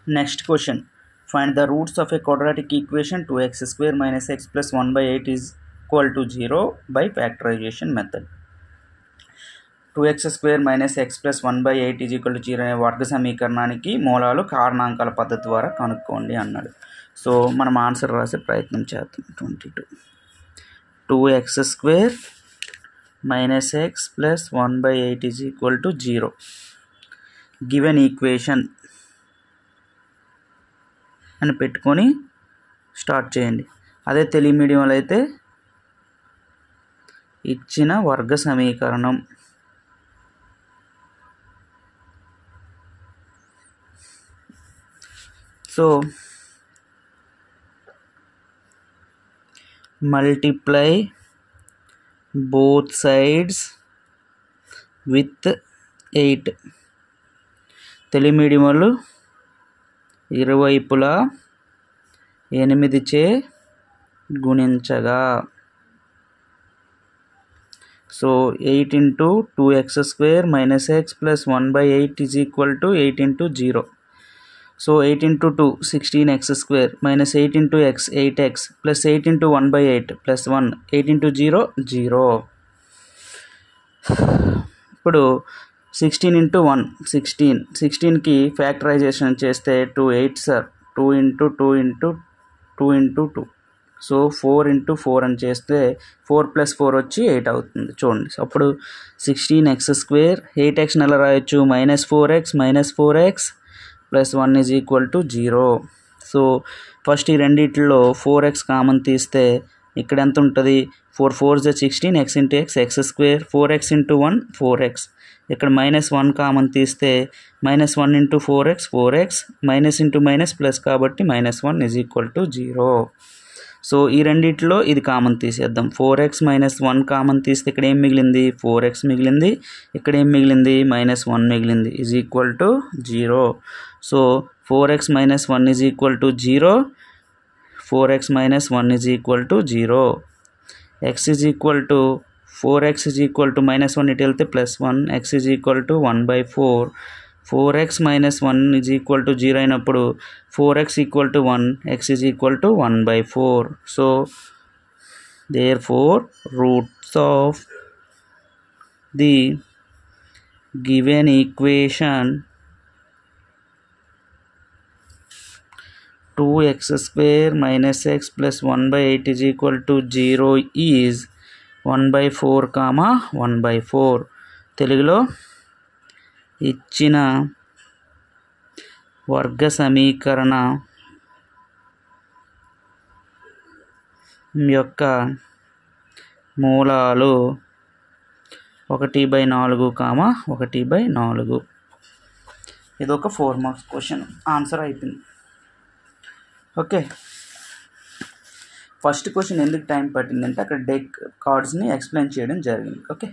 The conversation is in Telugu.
Next question. Find the roots of a quadratic equation 2x square minus x plus 1 by 8 is equal to 0 by factorization method. 2x square minus x plus 1 by 8 is equal to 0 అనే వర్గ సమీకరణానికి మూలాలు కారణాంకాల పద్ధతి ద్వారా కనుక్కోండి అన్నాడు. సో మనం ఆన్సర్ రాసే ప్రయత్నం చేద్దాం. 22 2x square minus x plus 1 by 8 is equal to 0. Given equation అని పెట్టుకొని స్టార్ట్ చేయండి. అదే తెలుగు మీడియంలో అయితే ఇచ్చిన వర్గ సమీకరణం so multiply both sides with 8. Telugu medium వాళ్ళు ఇరువైపులా 8 చే గుణించగా so 8 into 2x square minus x plus 1 by 8 is equal to 8 into 0. So 8 into 2 16x square minus 8 into x 8x plus 8 into 1 by 8 plus 1 8 into 0 0. ఇప్పుడు 16 into 1 16కి ఫ్యాక్టరైజేషన్ చేస్తే 2 8 sir 2 into 2 into 2 into 2 so 4 into 4 అని చేస్తే 4 plus 4 వచ్చి 8 అవుతుంది. చూడండి అప్పుడు 16x square 8x నెల రాయొచ్చు -4x plus 1 is equal to 0. So first ఈ రెండిట్లో 4x కామన్ తీస్తే ఇక్కడ ఎంత ఉంటుంది 4 4 16 x into x square 4x into 1 4x. ఇక్కడ -1 కామన్ తీస్తే -1 into 4x minus into minus plus కాబట్టి -1 is equal to 0. సో ఈ రెండిట్లో ఇది కామన్ తీసేద్దాం. 4x - 1 కామన్ తీస్తే ఇక్కడ ఏం మిగిలింది 4x మిగిలింది, ఇక్కడ ఏం మిగిలింది -1 మిగిలింది is equal to 0. So 4x - 1 is equal to 0, 4x - 1 is equal to 0. x is equal to 4x is equal to -1 ఇటు వెళ్తే +1, x is equal to 1/4. 4x - 1 is equal to 0 అయినప్పుడు 4x equal to 1, x is equal to 1/4. So therefore roots of the given equation 2x square minus x plus 1 by 8 is equal to 0 is 1/4, 1/4. తెలుగులో ఇచ్చిన వర్గ సమీకరణ యొక్క మూలాలు 1/4, 1/4. ఇది ఒక 4 మార్క్స్ క్వశ్చన్. ఆన్సర్ అయిపోయింది. ఓకే, ఫస్ట్ క్వశ్చన్ ఎందుకు టైం పట్టిందంటే అక్కడ డెక్ కార్డ్స్ని ఎక్స్ప్లెయిన్ చేయడం జరిగింది. ఓకే.